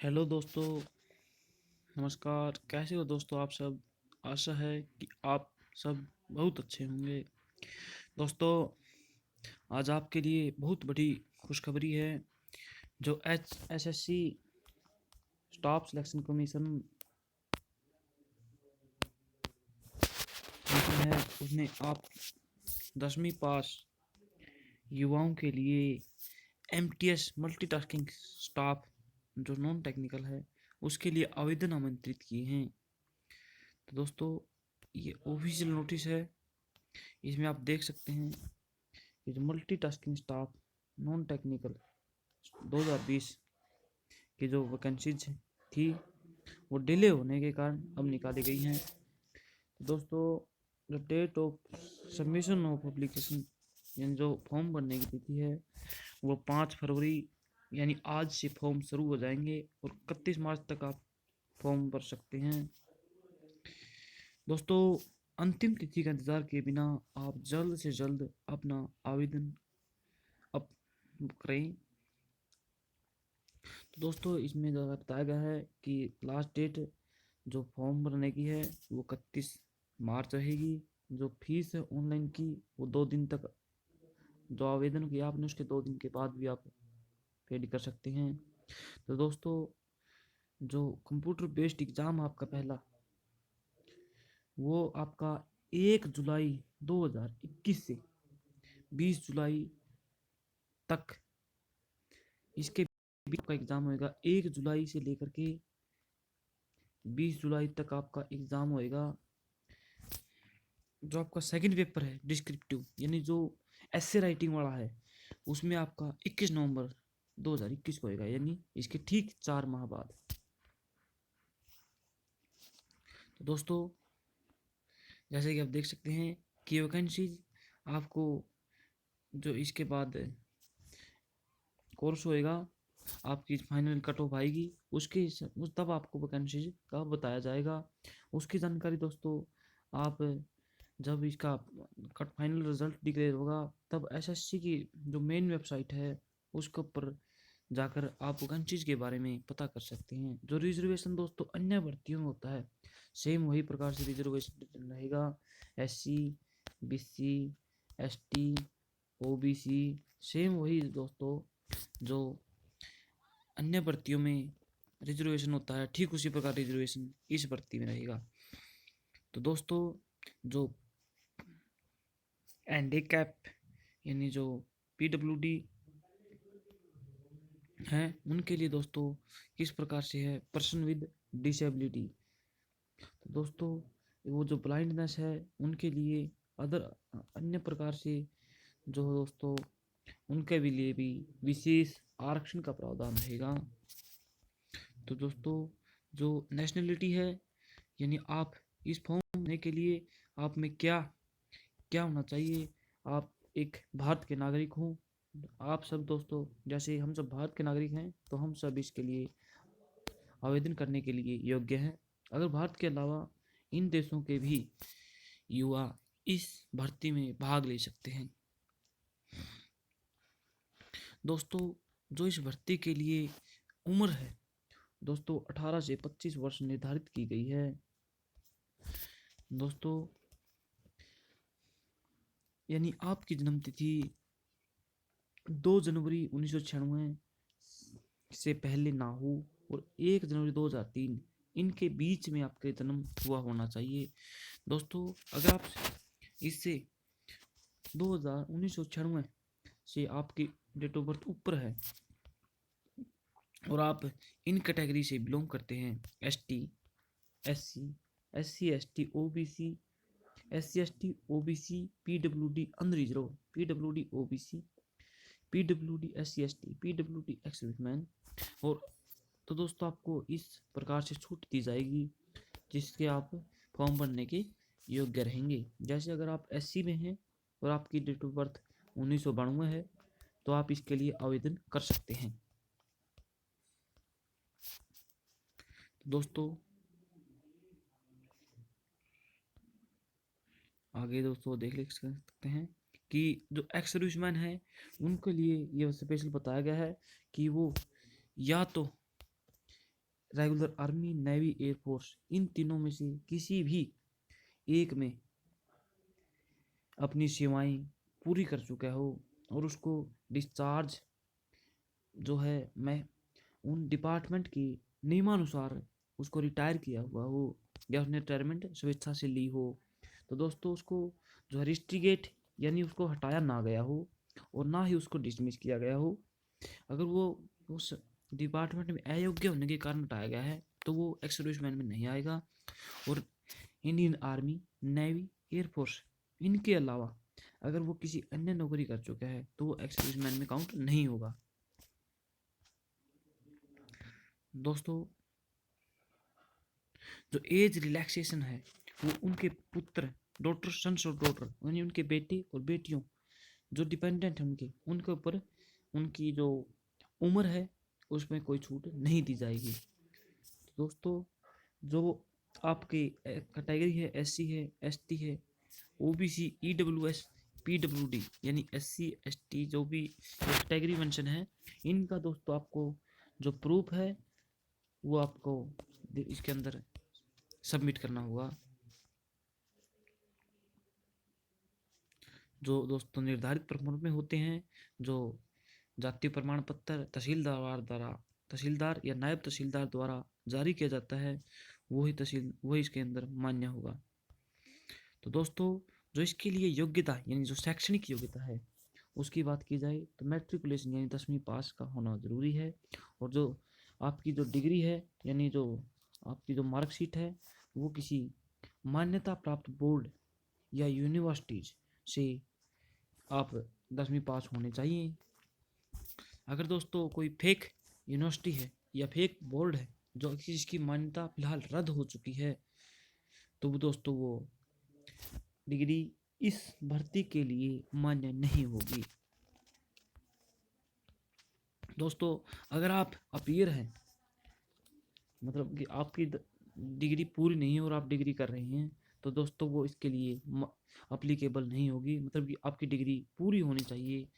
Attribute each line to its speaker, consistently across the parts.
Speaker 1: Hello दोस्तों। नमस्कार। कैसे हो दोस्तों आप सब। आशा है कि आप सब बहुत अच्छे होंगे। दोस्तों, आज आपके लिए बहुत बड़ी खुशखबरी है। जो एसएससी स्टाफ सिलेक्शन कमीशन है, उसने आप 10वीं पास युवाओं के लिए एमटीएस मल्टीटास्किंग स्टाफ जो नॉन टेक्निकल है उसके लिए आवेदन आमंत्रित किए हैं। तो दोस्तों, ये ऑफिशियल नोटिस है। इसमें आप देख सकते हैं कि जो मल्टीटास्किंग स्टाफ नॉन टेक्निकल 2020 की जो वैकेंसीज थी वो डिले होने के कारण अब निकाली गई हैं। तो दोस्तों, जो date of submission of application यानी जो फॉर्म भरने की तिथि है वो 5 फरवरी यानी आज से फॉर्म शुरू हो जाएंगे और 31 मार्च तक आप फॉर्म भर सकते हैं। दोस्तों, अंतिम तिथि का इंतज़ार किए बिना आप जल्द से जल्द अपना आवेदन अप करें। तो दोस्तों, इसमें बताया गया है कि लास्ट डेट जो फॉर्म भरने की है वो 31 मार्च रहेगी। जो फीस है ऑनलाइन की वो 2 दिन तक, जो आवेदन किया आपने उसके 2 दिन के बाद भी आप पेड कर सकते हैं। तो दोस्तों, जो कंप्यूटर बेस्ड एग्ज़ाम आपका पहला वो आपका 1 जुलाई 2021 से 20 जुलाई तक, इसके बीच का एग्ज़ाम होएगा। 1 जुलाई से लेकर के 20 जुलाई तक आपका एग्ज़ाम होएगा। जो आपका सेकंड पेपर है डिस्क्रिप्टिव यानी जो एसे राइटिंग वाला है उसमें आपका 21 नवंबर 2021 को होएगा, यानी इसके ठीक 4 माह बाद। तो दोस्तों, जैसे कि आप देख सकते हैं कि वैकेंसीज आपको जो इसके बाद कोर्स होएगा, आपकी फाइनल कट ऑफ आएगी उस तब आपको वैकेंसीज का बताया जाएगा। उसकी जानकारी दोस्तों आप जब इसका कट फाइनल रिजल्ट डिक्लेयर होगा तब एसएससी की जो मेन वेबसाइट है उसके ऊपर जाकर आप वैकेंसीज के बारे में पता कर सकते हैं। जो रिजर्वेशन दोस्तों अन्य भर्तियों में होता है सेम वही प्रकार से रिजर्वेशन रहेगा। SC, BC, ST, OBC same वही दोस्तों जो अन्य भर्तियों में रिजर्वेशन होता है ठीक उसी प्रकार रिजर्वेशन इस भर्ती में रहेगा। तो दोस्तों, जो हैंडीकैप यानी जो पीडब्ल्यूडी हैं उनके लिए दोस्तों किस प्रकार से है पर्सन विद डिसेबिलिटी। तो दोस्तों, वो जो ब्लाइंडनेस है उनके लिए अदर अन्य प्रकार से जो दोस्तों उनके भी लिए भी विशेष आरक्षण का प्रावधान रहेगा। तो दोस्तों, जो नेशनलिटी है यानी आप इस फॉर्म भरने के लिए आप में क्या क्या होना चाहिए। आप एक भारत के नागरिक हों। आप सब दोस्तों जैसे हम सब भारत के नागरिक हैं तो हम सब इसके लिए आवेदन करने के लिए योग्य हैं। अगर भारत के अलावा इन देशों के भी युवा इस भर्ती में भाग ले सकते हैं। दोस्तों, जो इस भर्ती के लिए उम्र है दोस्तों 18 से 25 वर्ष निर्धारित की गई है। दोस्तों, यानी आपकी जन्म तिथि 2 जनवरी 1996 से पहले ना हो और 1 जनवरी 2003 इनके बीच में आपके जन्म हुआ होना चाहिए। दोस्तों, अगर आप इससे 1996 से आपकी डेट ऑफ बर्थ ऊपर है और आप इन कैटेगरी से बिलोंग करते हैं, ST, SC, SC ST, OBC, SC ST, OBC, PWD unreserved, PWD OBC, PWD SC ST, PWD ex serviceman. और तो दोस्तों आपको इस प्रकार से छूट दी जाएगी जिसके आप फॉर्म भरने के योग्य रहेंगे। जैसे अगर आप एससी में हैं और आपकी डेट ऑफ बर्थ 1992 है तो आप इसके लिए आवेदन कर सकते हैं। दोस्तों, आगे दोस्तों देख सकते हैं कि जो एक्स सर्विसमैन है उनके लिए ये स्पेशल बताया गया है कि वो या तो रेगुलर आर्मी, नेवी, एयरफोर्स, इन तीनों में से किसी भी एक में अपनी सेवाएं पूरी कर चुका हो और उसको डिस्चार्ज जो है मैं उन डिपार्टमेंट की नियमानुसार उसको रिटायर किया हुआ हो या उसने रिटायरमेंट स्वेच्छा से ली हो, तो दोस्तों उसको जो है रिस्ट्रिगेट यानी उसको हटाया ना गया हो और ना ही उसको डिसमिस किया गया हो। अगर वो उस डिपार्टमेंट में अयोग्य होने के कारण हटाया गया है तो वो एक्स सर्विसमैन में नहीं आएगा। और इंडियन आर्मी, नेवी, एयरफोर्स, इनके अलावा अगर वो किसी अन्य नौकरी कर चुका है तो वो एक्स सर्विसमैन में काउंट नहीं होगा। दोस्तों जो एज रिलैक्सेशन है वो उनके पुत्र, डॉटर, सन्स और डॉटर, यानी उनके बेटे और बेटियों जो डिपेंडेंट हैं उनके ऊपर उनकी जो उम्र है उसमें कोई छूट नहीं दी जाएगी। तो दोस्तों जो आपकी कैटेगरी है, एससी है, एसटी है, ओबीसी, ईडब्ल्यूएस, पीडब्ल्यूडी, यानी एससी एसटी जो भी कैटेगरी मेंशन है, इनका दोस्तों आपको जो प्रूफ है वो आपको इसके अंदर सबमिट करना होगा। जो दोस्तों निर्धारित प्रमाण में होते हैं, जो जातीय प्रमाण पत्र तहसीलदार या नायब तहसीलदार द्वारा जारी किया जाता है, वही इसके अंदर मान्य होगा। तो दोस्तों जो इसके लिए योग्यता यानी जो शैक्षणिक योग्यता है उसकी बात की जाए तो मैट्रिकुलेशन यानी 10वीं पास का होना जरूरी है। और जो आपकी जो डिग्री है यानी जो आपकी जो मार्कशीट है वो किसी मान्यता प्राप्त बोर्ड या यूनिवर्सिटीज से आप 10वीं पास होने चाहिए। अगर दोस्तों कोई फेक यूनिवर्सिटी है या फेक बोर्ड है जो जिसकी मान्यता फिलहाल रद्द हो चुकी है तो वो दोस्तों वो डिग्री इस भर्ती के लिए मान्य नहीं होगी। दोस्तों अगर आप अपीयर हैं, मतलब कि आपकी डिग्री पूरी नहीं है और आप डिग्री कर रहे हैं, तो दोस्तों वो इसके लिए अप्लीकेबल नहीं होगी। मतलब कि आपकी डिग्री पूरी होनी चाहिए।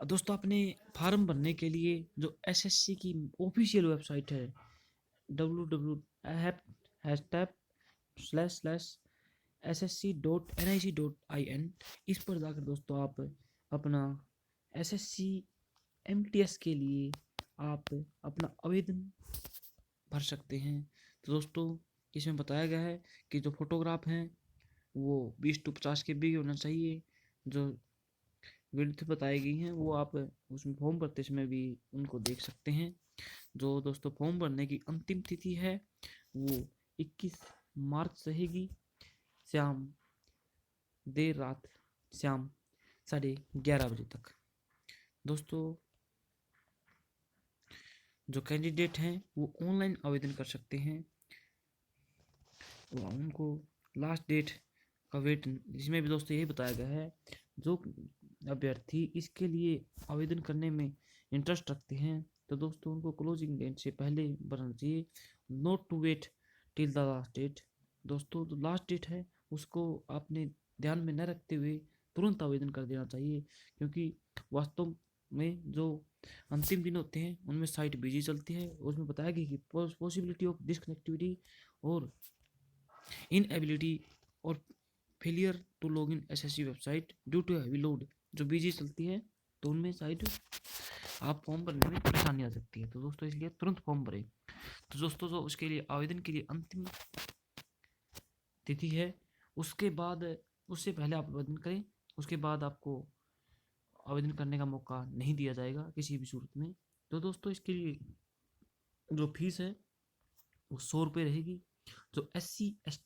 Speaker 1: दोस्तों अपने फार्म भरने के लिए जो एसएससी की ऑफिशियल वेबसाइट है www.ssc.nic.in, इस पर जाकर दोस्तों आप अपना एसएससी एमटीएस के लिए आप अपना आवेदन भर सकते हैं। तो दोस्तों इसमें बताया गया है कि जो फोटोग्राफ हैं वो 20 to 50 KB होना चाहिए। जो विड्थ बताई गई हैं वो आप उसमें फॉर्म भरते समय भी उनको देख सकते हैं। जो दोस्तों फॉर्म भरने की अंतिम तिथि है वो 21 मार्च रहेगी, शाम देर रात शाम 11:30 बजे तक। दोस्तों जो कैंडिडेट हैं वो ऑनलाइन आवेदन कर सकते हैं। उनको लास्ट डेट का वेट इसमें भी दोस्तों यही बताया गया है, जो अभ्यर्थी इसके लिए आवेदन करने में इंटरेस्ट रखते हैं तो दोस्तों उनको क्लोजिंग डेट से पहले भरना चाहिए, not to wait till the last date. दोस्तों जो लास्ट डेट है उसको आपने ध्यान में न रखते हुए तुरंत आवेदन कर देना चाहिए, क्योंकि वास्तव में जो अंतिम दिन होते हैं उनमें साइट बिजी चलती है और उसमें बताया गया कि पॉसिबिलिटी ऑफ डिसकनेक्टिविटी और इनएबिलिटी और failure to log in SSC website due to heavy load जो बिजी चलती है, तो उनमें साइट आप फॉर्म भरने में परेशानी आ सकती है। तो दोस्तों इसलिए तुरंत फॉर्म भरें। तो दोस्तों जो उसके लिए आवेदन के लिए अंतिम तिथि है उसके बाद उससे पहले आप आवेदन करें, उसके बाद आपको आवेदन करने का मौका नहीं दिया जाएगा किसी भी सूरत में। तो दोस्तों इसके लिए जो फीस है वो 100 रुपये रहेगी। जो SC S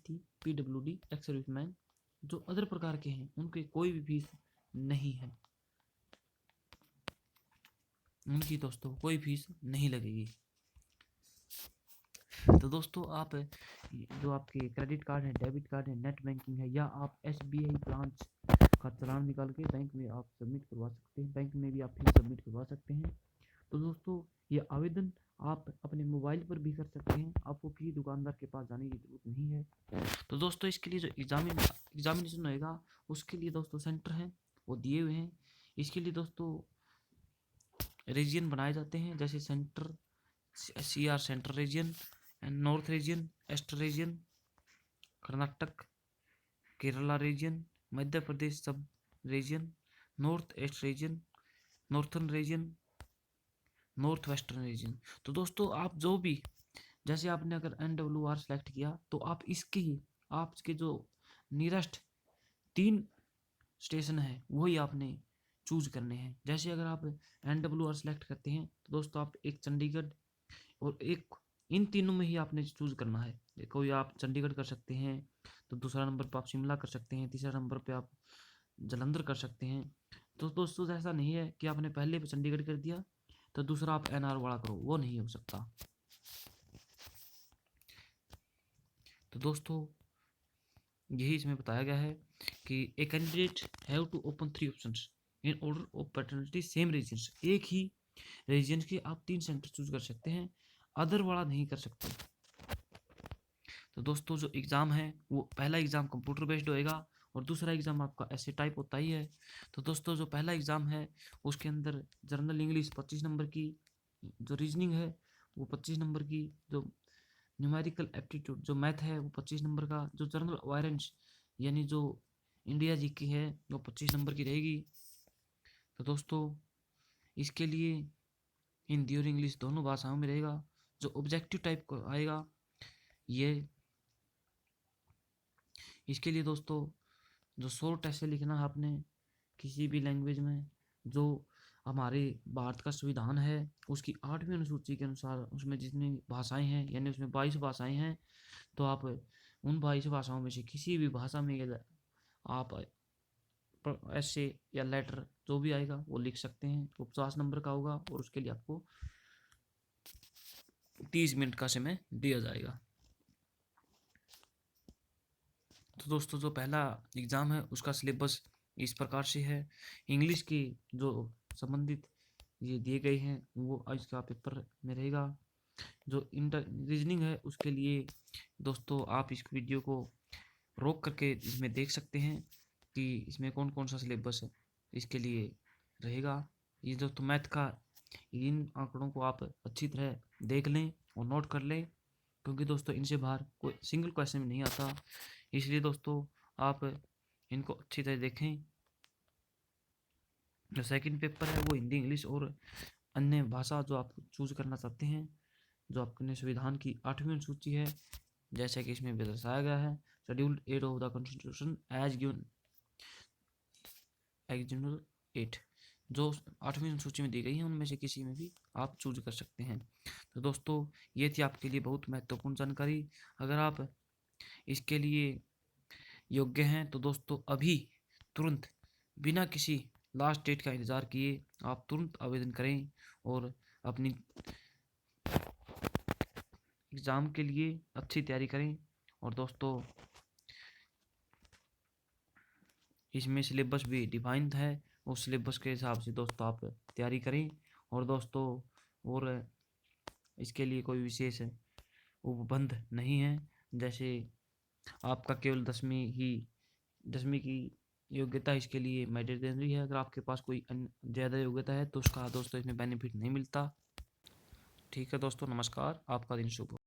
Speaker 1: T PWD ex serviceman जो अदर प्रकार के हैं उनकी कोई भी फीस नहीं है, उनकी दोस्तों कोई फीस नहीं लगेगी। तो दोस्तों आप जो आपके क्रेडिट कार्ड है, डेबिट कार्ड है, नेट बैंकिंग है, या आप एसबीआई ब्रांच का चालान निकाल के बैंक में आप सबमिट करवा सकते हैं, बैंक में भी आप फीस सबमिट करवा सकते हैं। तो दोस्तों ये आवेदन आप अपने मोबाइल पर भी कर सकते हैं, आपको किसी दुकानदार के पास जाने की जरूरत नहीं है। तो दोस्तों इसके लिए जो एग्जामिनेशन होएगा उसके लिए दोस्तों सेंटर हैं वो दिए हुए हैं। इसके लिए दोस्तों रीजन बनाए जाते हैं, जैसे centre CR central region and north region, east region, Karnataka Kerala region, Madhya Pradesh sub region, north east region, northern region, north western region. तो दोस्तों आप जो भी, जैसे आपने अगर NWR सेलेक्ट किया तो आप इसकी आपके जो नियरेस्ट 3 स्टेशन है वही आपने चूज करने हैं। जैसे अगर आप NWR सेलेक्ट करते हैं तो दोस्तों आप एक चंडीगढ़ और एक, इन तीनों में ही आपने चूज करना है। कोई आप चंडीगढ़ कर सकते हैं, तो दूसरा नंबर पर आप शिमला कर सकते हैं, तीसरा नंबर पे आप जलंधर कर सकते हैं। तो दोस्तों ऐसा नहीं है कि आपने पहले पे चंडीगढ़ कर दिया तो दूसरा आप NR वाला करो, वो नहीं हो सकता। तो दोस्तों यही इसमें बताया गया है कि a candidate have to open 3 options in order of paternity same reasons. एक ही रीजन के आप 3 सेंटर चूज कर सकते हैं, अदर वाला नहीं कर सकते। तो दोस्तों जो एग्ज़ाम है वो पहला एग्ज़ाम कंप्यूटर बेस्ड होएगा और दूसरा एग्ज़ाम आपका ऐसे टाइप होता ही है। तो दोस्तों जो पहला एग्ज़ाम है उसके अंदर जनरल इंग्लिश 25 नंबर की, जो रीजनिंग है वो 25 नंबर की, जो न्यूमेरिकल एप्टीट्यूड जो मैथ है वो 25 नंबर का, जो जनरल अवेयरेंस यानी जो इंडिया जी की है वो 25 नंबर की रहेगी। तो दोस्तों इसके लिए हिंदी और इंग्लिश दोनों भाषाओं में रहेगा। जो ऑब्जेक्टिव टाइप का आएगा ये, इसके लिए दोस्तों जो शॉर्ट ऐसे लिखना है आपने किसी भी लैंग्वेज में, जो हमारे भारत का संविधान है उसकी 8वीं अनुसूची के अनुसार उसमें जितनी भाषाएं हैं यानी उसमें 22 भाषाएं हैं, तो आप उन 22 भाषाओं में से किसी भी भाषा में आप ऐसे या लेटर जो भी आएगा वो लिख सकते हैं। वो 50 नंबर का होगा और उसके लिए आपको 30 मिनट का समय दिया जाएगा। तो दोस्तों जो पहला एग्ज़ाम है उसका सिलेबस इस प्रकार से है। इंग्लिश की जो संबंधित ये दिए गए हैं वो आज का पेपर में रहेगा। जो इंटर रीजनिंग है उसके लिए दोस्तों आप इस वीडियो को रोक करके इसमें देख सकते हैं कि इसमें कौन कौन सा सिलेबस है इसके लिए रहेगा। ये दोस्तों मैथ का इन आंकड़ों को आप अच्छी तरह देख लें और नोट कर लें, क्योंकि दोस्तों इनसे बाहर कोई सिंगल क्वेश्चन नहीं आता। इसलिए दोस्तों आप इनको अच्छी तरह देखें। जो सेकंड पेपर है वो हिंदी इंग्लिश और अन्य भाषा जो आप चूज करना चाहते हैं, जो आपके संविधान की 8वीं अनुसूची है जैसा कि इसमें दर्शाया गया है, scheduled 8 of the constitution as given एग्जिनल 8, जो 8वीं अनुसूची में दी गई है उनमें से किसी में भी आप चूज कर सकते हैं। तो दोस्तों ये थी आपके लिए बहुत महत्वपूर्ण जानकारी। अगर आप इसके लिए योग्य हैं तो दोस्तों अभी तुरंत बिना किसी लास्ट डेट का इंतज़ार किए आप तुरंत आवेदन करें और अपनी एग्ज़ाम के लिए अच्छी तैयारी करें। और दोस्तों इसमें सिलेबस भी डिफाइंड है, उस सिलेबस के हिसाब से दोस्तों आप तैयारी करें। और दोस्तों और इसके लिए कोई विशेष उपबंध नहीं है, जैसे आपका केवल 10वीं की योग्यता इसके लिए मैंडेटरी है। अगर आपके पास कोई ज़्यादा योग्यता है तो उसका दोस्तों इसमें बेनिफिट नहीं मिलता। ठीक है दोस्तों, नमस्कार, आपका दिन शुभ हो।